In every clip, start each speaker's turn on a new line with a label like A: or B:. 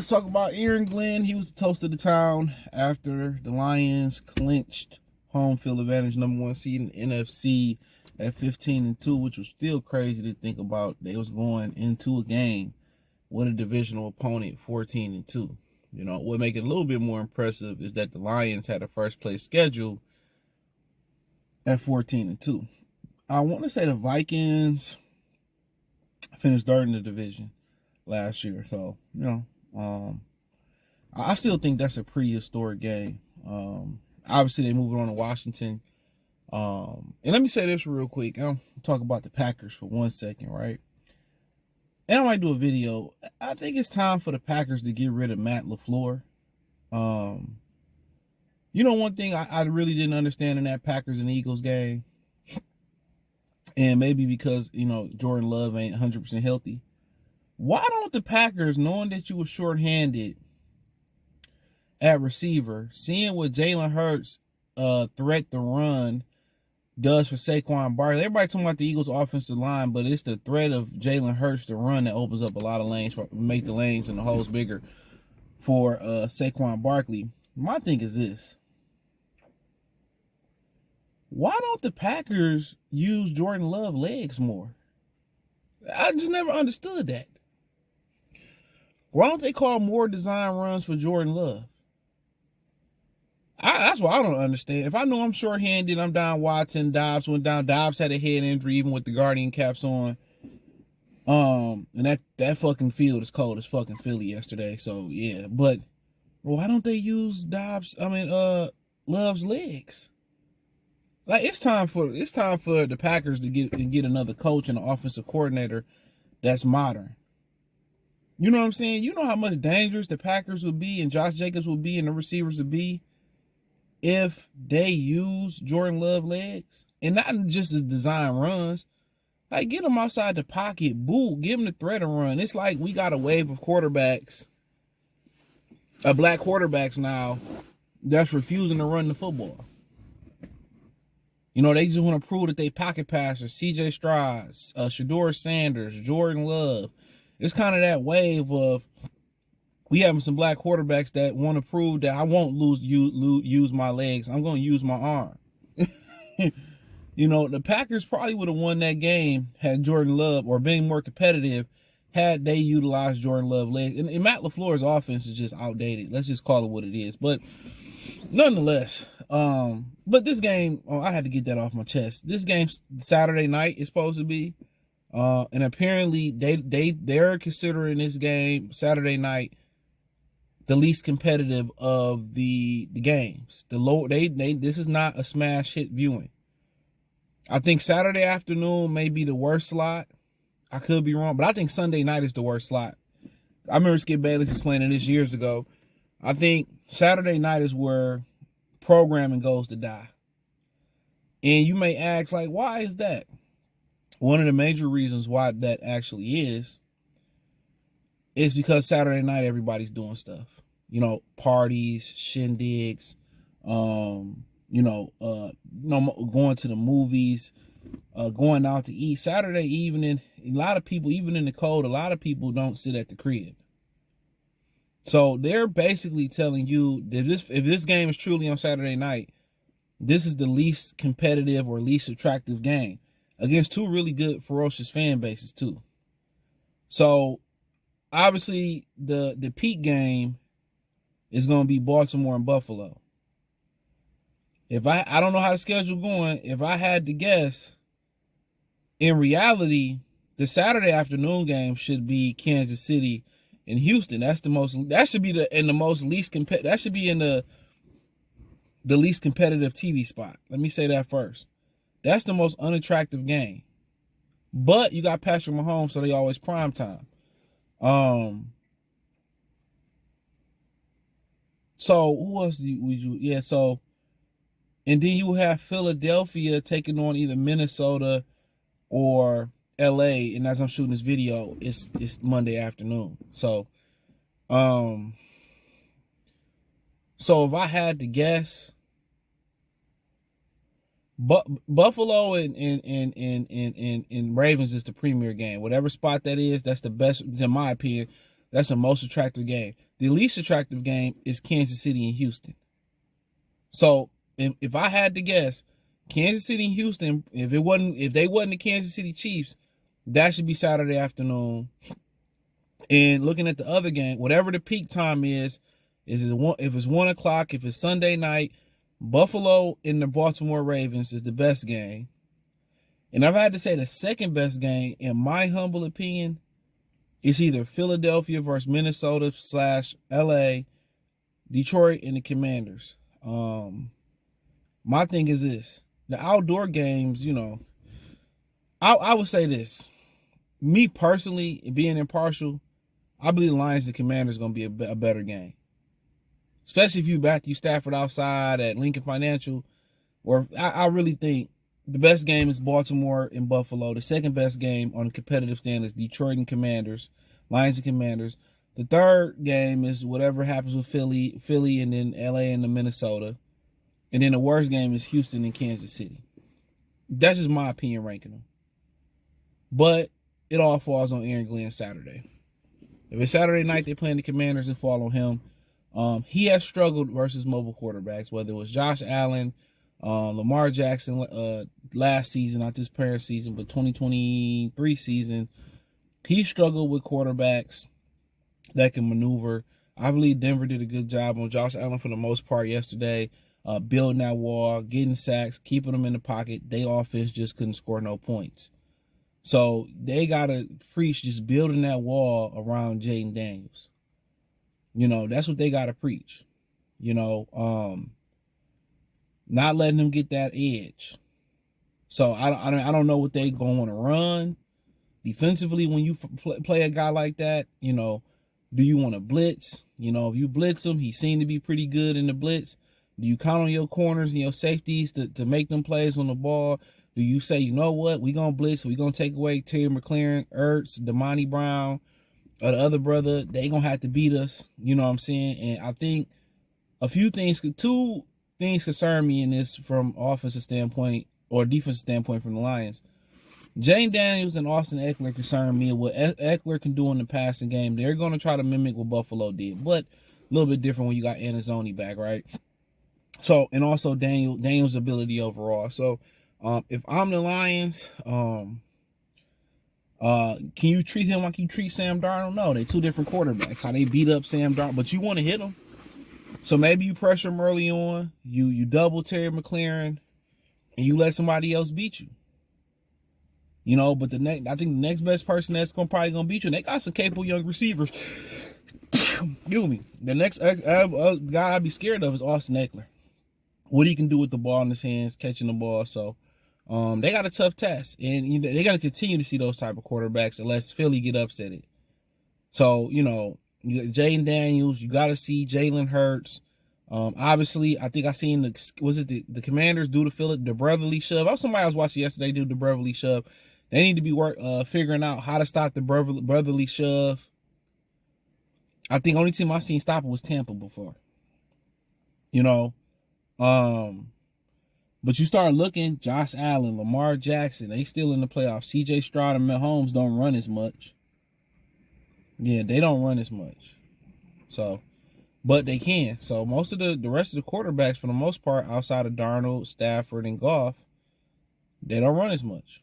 A: Let's talk about Aaron Glenn. He was the toast of the town after the Lions clinched home field advantage, #1 seed in the NFC at 15-2, which was still crazy to think about. They was going into a game with a divisional opponent 14-2. You know, what make it a little bit more impressive is that the Lions had a first place schedule at 14-2. I want to say the Vikings finished third in the division last year. So, you know, I still think that's a pretty historic game. Obviously, they moved on to Washington. And let me say this real quick. I'll talk about the Packers for 1 second, right? And I might do a video. I think it's time for the Packers to get rid of Matt LaFleur. You know, one thing I really didn't understand in that Packers and Eagles game, and maybe because, you know, Jordan Love ain't 100% healthy, why don't the Packers, knowing that you were shorthanded at receiver, seeing what Jalen Hurts threat the run does for Saquon Barkley? Everybody talking about the Eagles' offensive line, but it's the threat of Jalen Hurts to run that opens up a lot of lanes, make the lanes and the holes bigger for Saquon Barkley. My thing is this. Why don't the Packers use Jordan Love legs more? I just never understood that. Why don't they call more design runs for Jordan Love? That's what I don't understand. If I know I'm shorthanded, I'm down Watson, Dobbs went down. Dobbs had a head injury even with the Guardian caps on. And that fucking field is cold as fucking Philly yesterday. So yeah, but why don't they use Love's legs? Like it's time for the Packers to get another coach and an offensive coordinator that's modern. You know what I'm saying? You know how much dangerous the Packers would be and Josh Jacobs would be and the receivers would be if they use Jordan Love legs, and not just as design runs. Like, get them outside the pocket, give them the threat and run. It's like we got a wave of quarterbacks, black quarterbacks now, that's refusing to run the football. You know, they just want to prove that they pocket passers. C.J. Stroud, Shedeur Sanders, Jordan Love. It's kind of that wave of we having some black quarterbacks that want to prove that I won't use my legs. I'm going to use my arm. You know, the Packers probably would have won that game had Jordan Love, or been more competitive had they utilized Jordan Love legs. And Matt LaFleur's offense is just outdated. Let's just call it what it is. But nonetheless, but this game, I had to get that off my chest. This game Saturday night is supposed to be. And apparently they're considering this game Saturday night the least competitive of the games. This is not a smash hit viewing. I think Saturday afternoon may be the worst slot. I could be wrong, but I think Sunday night is the worst slot. I remember Skip Bayless explaining this years ago. I think Saturday night is where programming goes to die. And you may ask, like, why is that? One of the major reasons why that actually is because Saturday night everybody's doing stuff. You know, parties, shindigs, going to the movies, going out to eat. Saturday evening, a lot of people, even in the cold, a lot of people don't sit at the crib. So they're basically telling you that if this game is truly on Saturday night, this is the least competitive or least attractive game against two really good, ferocious fan bases too. So obviously the peak game is going to be Baltimore and Buffalo. I don't know how the schedule going. If I had to guess, in reality, the Saturday afternoon game should be Kansas City and Houston. That should be in the least competitive TV spot. Let me say that first. That's the most unattractive game. But you got Patrick Mahomes, so they always prime time. So who else would you? Yeah. So, and then you have Philadelphia taking on either Minnesota or LA. And as I'm shooting this video, it's Monday afternoon. So if I had to guess, Buffalo and Ravens is the premier game. Whatever spot that is, that's the best, in my opinion. That's the most attractive game. The least attractive game is Kansas City and Houston. So if I had to guess, Kansas City and Houston, if they wasn't the Kansas City Chiefs, that should be Saturday afternoon. And looking at the other game, whatever the peak time is if it's 1 o'clock, if it's Sunday night, Buffalo and the Baltimore Ravens is the best game. And I've had to say the second best game, in my humble opinion, is either Philadelphia versus Minnesota / LA, Detroit, and the Commanders. My thing is this. The outdoor games, I would say this. Me personally, being impartial, I believe the Lions and Commanders are going to be a better game. Especially if you Matthew Stafford outside at Lincoln Financial. Or I really think the best game is Baltimore and Buffalo. The second best game on competitive standards, Detroit and Commanders, Lions and Commanders. The third game is whatever happens with Philly and then LA and the Minnesota. And then the worst game is Houston and Kansas City. That's just my opinion ranking them. But it all falls on Aaron Glenn Saturday. If it's Saturday night, they're playing the Commanders, and fall on him. He has struggled versus mobile quarterbacks, whether it was Josh Allen, Lamar Jackson last season, not this parent season, but 2023 season. He struggled with quarterbacks that can maneuver. I believe Denver did a good job on Josh Allen for the most part yesterday, building that wall, getting sacks, keeping them in the pocket. Their offense just couldn't score no points. So they got to preach just building that wall around Jaden Daniels. That's what they got to preach. Not letting them get that edge. So I don't know what they going to run defensively when you play a guy like that. Do you want to blitz? If you blitz him, he seemed to be pretty good in the blitz. Do you count on your corners and your safeties to make them plays on the ball? Do you say, you know what, we're going to blitz, we're going to take away Terry McLaurin, Ertz, Damani Brown, or the other brother, they going to have to beat us, you know what I'm saying? And I think two things concern me in this from offensive standpoint or defensive standpoint from the Lions. Jane Daniels and Austin Eckler concern me. What Eckler can do in the passing game, they're going to try to mimic what Buffalo did, but a little bit different when you got Anazzoni back, right? So, and also Daniel's ability overall. So, if I'm the Lions, can you treat him like you treat Sam Darnold? No, they're two different quarterbacks. How they beat up Sam Darnold, but you want to hit him. So maybe you pressure him early on. You double Terry McLaurin, and you let somebody else beat you. But I think the next best person that's probably gonna beat you, and they got some capable young receivers. Excuse me. The next guy I'd be scared of is Austin Eckler. What he can do with the ball in his hands, catching the ball. So they got a tough task, and they got to continue to see those type of quarterbacks unless Philly get upset. So you got Jaden Daniels. You got to see Jalen Hurts. Obviously, I think I seen the Commanders do the brotherly shove. Somebody I was watching yesterday do the brotherly shove. They need to be figuring out how to stop the brotherly shove. I think only team I seen stop it was Tampa before. But you start looking, Josh Allen, Lamar Jackson, they still in the playoffs. CJ Stroud and Mahomes don't run as much. Yeah, they don't run as much. So, but they can. So most of the rest of the quarterbacks, for the most part, outside of Darnold, Stafford, and Goff, they don't run as much.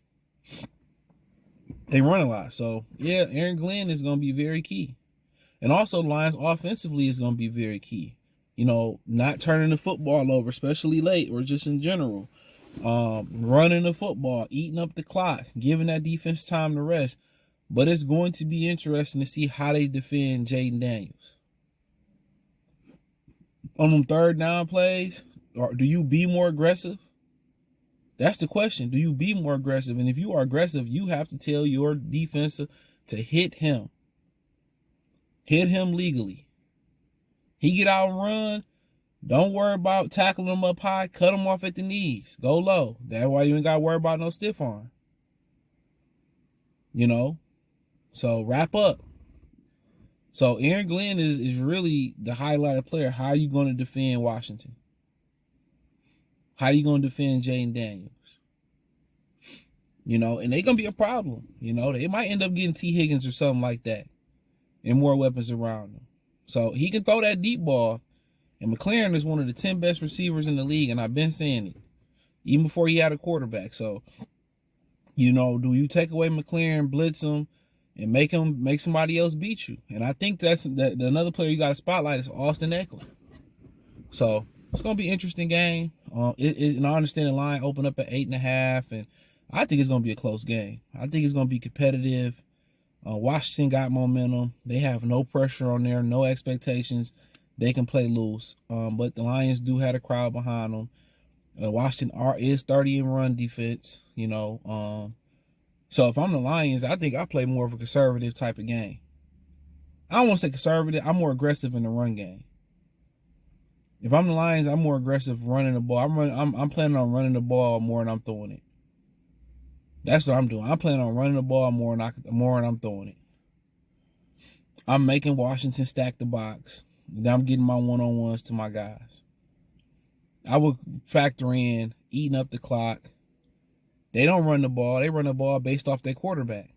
A: They run a lot. So, yeah, Aaron Glenn is going to be very key. And also, Lions offensively is going to be very key. Not turning the football over, especially late or just in general. Running the football, eating up the clock, giving that defense time to rest. But it's going to be interesting to see how they defend Jaden Daniels. On them third down plays, or do you be more aggressive? That's the question. Do you be more aggressive? And if you are aggressive, you have to tell your defensive to hit him. Hit him legally. He get out and run. Don't worry about tackling him up high. Cut him off at the knees. Go low. That's why you ain't got to worry about no stiff arm. So wrap up. So Aaron Glenn is really the highlighted player. How are you going to defend Washington? How are you going to defend Jaden Daniels? And they're going to be a problem. They might end up getting T. Higgins or something like that. and more weapons around him. So he can throw that deep ball. And McLaren is one of the 10 best receivers in the league, and I've been saying it even before he had a quarterback. So, you know, do you take away McLaren, blitz him, and make somebody else beat you? And I think that's another player you got to spotlight is Austin Eckler. So it's gonna be an interesting game. And I understand the line opened up at 8.5, and I think it's gonna be a close game. I think it's gonna be competitive. Washington got momentum. They have no pressure on there, no expectations. They can play loose. But the Lions do have a crowd behind them. Washington is 30 in run defense, you know. So if I'm the Lions, I think I play more of a conservative type of game. I don't want to say conservative. I'm more aggressive in the run game. If I'm the Lions, I'm more aggressive running the ball. I'm planning on running the ball more than I'm throwing it. That's what I'm doing. I'm planning on running the ball more than I'm throwing it. I'm making Washington stack the box. Then I'm getting my one-on-ones to my guys. I would factor in eating up the clock. They don't run the ball. They run the ball based off their quarterback.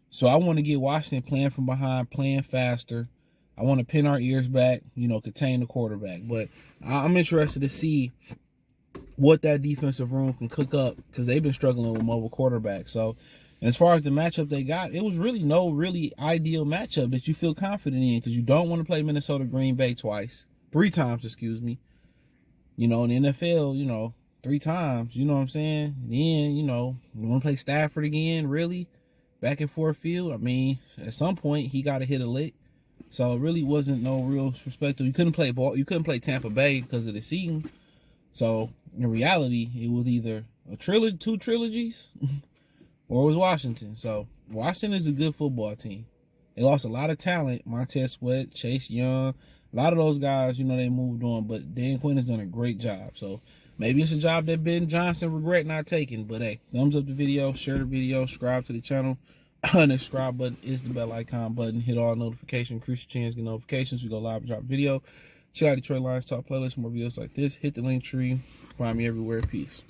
A: So I want to get Washington playing from behind, playing faster. I want to pin our ears back, you know, contain the quarterback. But I'm interested to see what that defensive room can cook up because they've been struggling with mobile quarterbacks. So as far as the matchup they got, it was really no really ideal matchup that you feel confident in because you don't want to play Minnesota Green Bay three times, excuse me. You know, in the NFL, you know, 3 times, you know what I'm saying? Then, you know, you want to play Stafford again, really? Back and forth field? I mean, at some point, he got to hit a lick. So it really wasn't no real respect. You couldn't play Tampa Bay because of the season. So in reality, it was either two trilogies, or it was Washington. So Washington is a good football team. They lost a lot of talent. Montez Sweat, Chase Young, a lot of those guys, you know, they moved on. But Dan Quinn has done a great job. So maybe it's a job that Ben Johnson regret not taking. But hey, thumbs up the video, share the video, subscribe to the channel. The subscribe button is the bell icon button. Hit all notifications, increase your chance to get notifications. We go live and drop video. Check out Detroit Lions Talk playlist for more videos like this. Hit the link tree. Find me everywhere. Peace.